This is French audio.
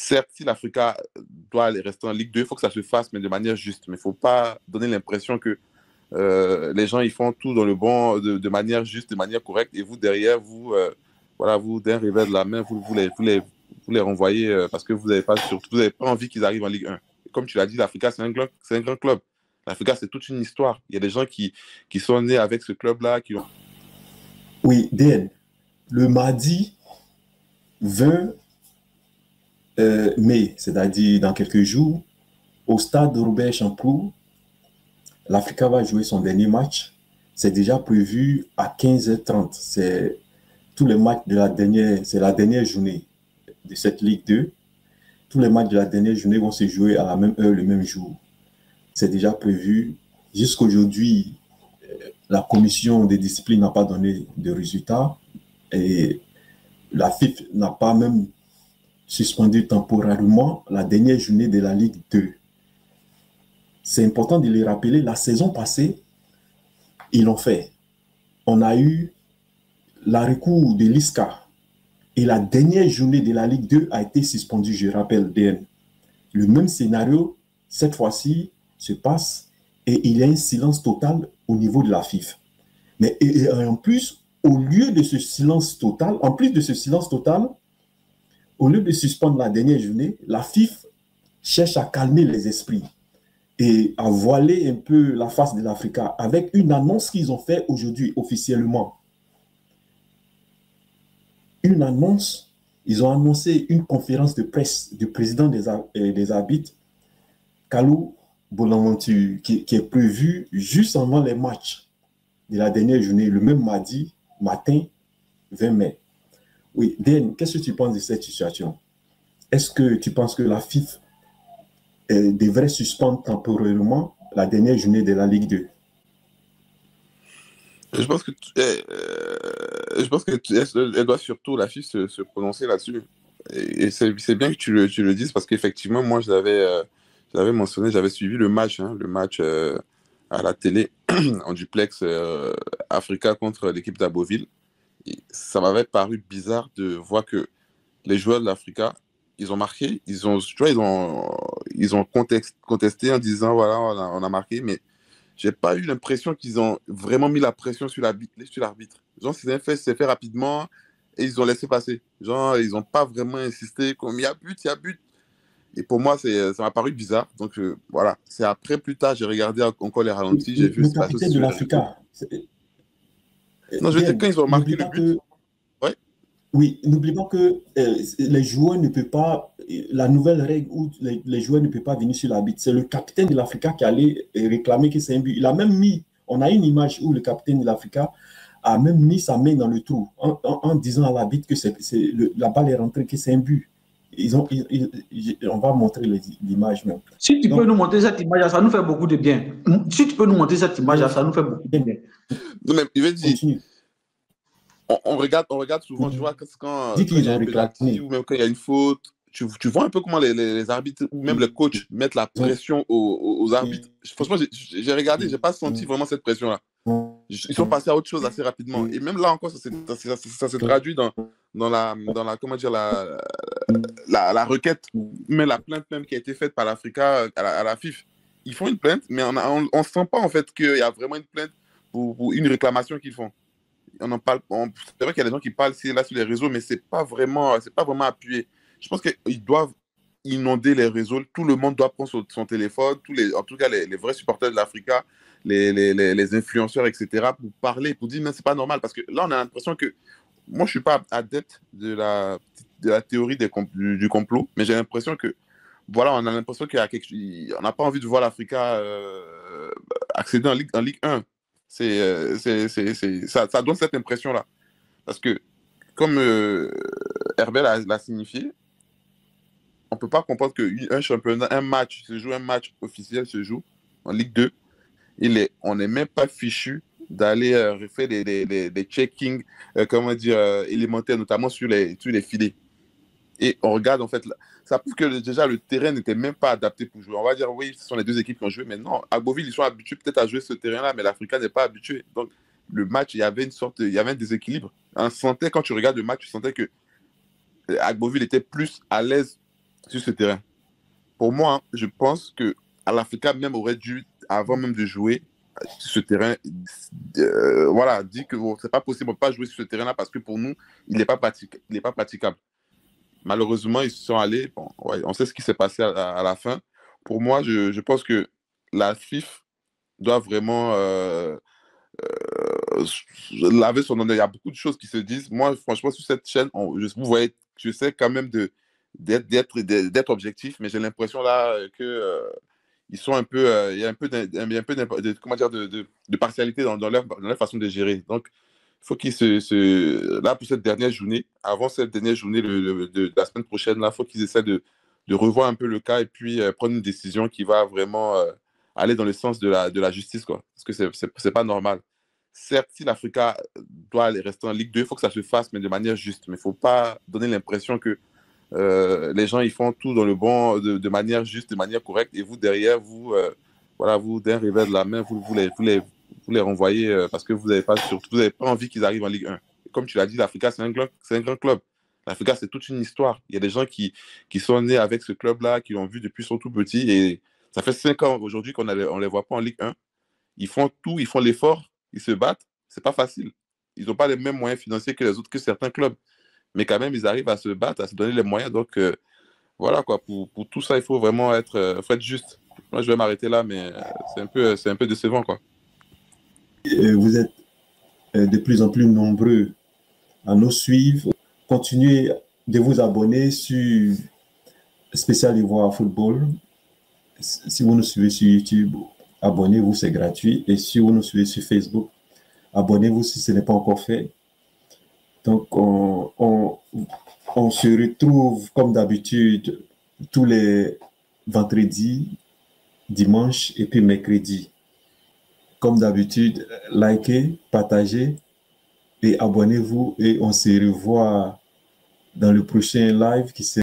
certes, si l'Africa doit aller rester en Ligue 2, il faut que ça se fasse, mais de manière juste. Mais il ne faut pas donner l'impression que les gens ils font tout dans le bon, de manière juste, de manière correcte, et vous derrière, voilà, vous d'un revers de la main, vous les renvoyez parce que vous n'avez pas, surtout, vous n'avez pas envie qu'ils arrivent en Ligue 1. Et comme tu l'as dit, l'Africa, c'est un grand club. L'Africa, c'est toute une histoire. Il y a des gens qui sont nés avec ce club-là, qui ont... Oui, DN, le mardi 20 mai, c'est-à-dire dans quelques jours, au stade Robert Champrou, l'Africa va jouer son dernier match. C'est déjà prévu à 15h30. C'est tous les matchs de la dernière, c'est la dernière journée de cette Ligue 2. Tous les matchs de la dernière journée vont se jouer à la même heure, le même jour. C'est déjà prévu. Jusqu'aujourd'hui, la commission des disciplines n'a pas donné de résultats et la FIFA n'a pas même suspendu temporairement la dernière journée de la Ligue 2. C'est important de le rappeler, la saison passée, ils l'ont fait. On a eu la recours de l'ISCA et la dernière journée de la Ligue 2 a été suspendue, je rappelle, DN. Le même scénario, cette fois-ci, se passe et il y a un silence total au niveau de la FIFA. Mais en plus, au lieu de ce silence total, en plus de ce silence total, au lieu de suspendre la dernière journée, la FIFA cherche à calmer les esprits et à voiler un peu la face de l'Africa avec une annonce qu'ils ont faite aujourd'hui officiellement. Une annonce, ils ont annoncé une conférence de presse du président des arbitres, Kalou Bonaventure, qui est prévue juste avant les matchs de la dernière journée, le même mardi matin 20 mai. Oui, Dan, qu'est-ce que tu penses de cette situation? Est-ce que tu penses que la FIFA devrait suspendre temporairement la dernière journée de la Ligue 2? Je pense que elle doit surtout, la FIFA, se prononcer là-dessus. Et c'est bien que tu le dises parce qu'effectivement, moi, j'avais mentionné, j'avais suivi le match à la télé en duplex Africa contre l'équipe d'Aboville. Et ça m'avait paru bizarre de voir que les joueurs de l'Africa, ils ont marqué, tu vois, ils ont contesté en disant voilà, on a marqué, mais j'ai pas eu l'impression qu'ils ont vraiment mis la pression sur l'arbitre. Genre, c'est fait rapidement et ils ont laissé passer. Genre, ils ont pas vraiment insisté comme il y a but, il y a but. Et pour moi, ça m'a paru bizarre. Donc, voilà. C'est après, plus tard, j'ai regardé encore les ralentis, j'ai vu Le ce qui se passe aussi capitaine de sur les réseaux. l'Africa, Non, je veux dire, quand ils ont marqué n'oublie le pas but, que ouais. oui, n'oublie pas que les joueurs ne peuvent pas, la nouvelle règle où les joueurs ne peuvent pas venir sur l'arbitre, c'est le capitaine de l'Africa qui allait réclamer que c'est un but. Il a même mis, on a une image où le capitaine de l'Africa a même mis sa main dans le trou en disant à l'arbitre que la balle est rentrée, que c'est un but. On va montrer l'image même. Si tu peux nous montrer cette image, ça nous fait beaucoup de bien. Si tu peux nous montrer cette image, ça nous fait beaucoup de bien. Non, mais je veux dire, on regarde souvent, tu vois, quand il y a un penalty ou même quand il y a une faute, tu vois un peu comment les arbitres ou même les coachs mettent la pression aux arbitres. Franchement, j'ai regardé, j'ai pas senti vraiment cette pression-là. Ils sont passés à autre chose assez rapidement. Et même là encore, ça se traduit dans la comment dire, la requête, mais la plainte même qui a été faite par l'Africa à la FIFA. Ils font une plainte, mais on sent pas en fait qu'il y a vraiment une plainte pour une réclamation qu'ils font. On en parle, c'est vrai qu'il y a des gens qui parlent là sur les réseaux, mais c'est pas vraiment appuyé. Je pense qu'ils doivent inonder les réseaux. Tout le monde doit prendre son téléphone, en tout cas les vrais supporters de l'Africa, les influenceurs, etc., pour parler, pour dire, mais c'est pas normal. Parce que là, on a l'impression que, moi, je suis pas adepte de la théorie du complot, mais j'ai l'impression que, voilà, on a l'impression qu'on n'a pas envie de voir l'Africa accéder en Ligue 1. Ça donne cette impression-là. Parce que, comme Herbert l'a signifié, on ne peut pas comprendre qu'un championnat, un match officiel se joue en Ligue 2. On n'est même pas fichu d'aller refaire des checkings, comment dire, élémentaires, notamment sur les filets. Et on regarde, en fait, ça prouve que déjà le terrain n'était même pas adapté pour jouer. On va dire, oui, ce sont les deux équipes qui ont joué, mais non, à Beauville, ils sont habitués peut-être à jouer ce terrain-là, mais l'Africa n'est pas habitué. Donc, le match, il y avait un déséquilibre. On sentait, quand tu regardes le match, tu sentais que Agboville était plus à l'aise sur ce terrain. Pour moi, hein, je pense que l'Africa même aurait dû, avant même de jouer sur ce terrain, voilà, dit que bon, c'est pas possible de pas jouer sur ce terrain-là parce que pour nous, il n'est pas praticable. Malheureusement, ils se sont allés. Bon, ouais, on sait ce qui s'est passé à la fin. Pour moi, je pense que la FIF doit vraiment laver son honneur. Il y a beaucoup de choses qui se disent. Moi, franchement, sur cette chaîne, vous voyez, je sais quand même d'être objectif, mais j'ai l'impression là que ils sont un peu, il y a un peu comment dire, de partialité dans leur façon de gérer. Donc, il faut qu'ils là, pour cette dernière journée, avant cette dernière journée de la semaine prochaine, là, il faut qu'ils essaient de revoir un peu le cas et puis prendre une décision qui va vraiment aller dans le sens de la justice, quoi. Parce que c'est pas normal. Certes, si l'Africa doit aller rester en Ligue 2, il faut que ça se fasse, mais de manière juste. Mais il ne faut pas donner l'impression que les gens ils font tout dans le bon, de manière juste, de manière correcte, et vous derrière, voilà, vous d'un revers de la main, vous les renvoyez parce que vous n'avez pas envie qu'ils arrivent en Ligue 1. Et comme tu l'as dit, l'Africa, c'est un grand club. L'Africa, c'est toute une histoire. Il y a des gens qui sont nés avec ce club-là, qui l'ont vu depuis son tout petit, et ça fait 5 ans aujourd'hui qu'on ne les voit pas en Ligue 1. Ils font tout, ils font l'effort, ils se battent. C'est pas facile. Ils n'ont pas les mêmes moyens financiers que certains clubs. Mais quand même, ils arrivent à se battre, à se donner les moyens. Donc, voilà, quoi. Pour tout ça, il faut vraiment être juste. Moi, je vais m'arrêter là, mais c'est un peu décevant, quoi. Vous êtes de plus en plus nombreux à nous suivre. Continuez de vous abonner sur Spécial Ivoire Football. Si vous nous suivez sur YouTube, abonnez-vous, c'est gratuit. Et si vous nous suivez sur Facebook, abonnez-vous si ce n'est pas encore fait. Donc, on se retrouve comme d'habitude tous les vendredis, dimanches et puis mercredi. Comme d'habitude, likez, partagez et abonnez-vous et on se revoit dans le prochain live qui sera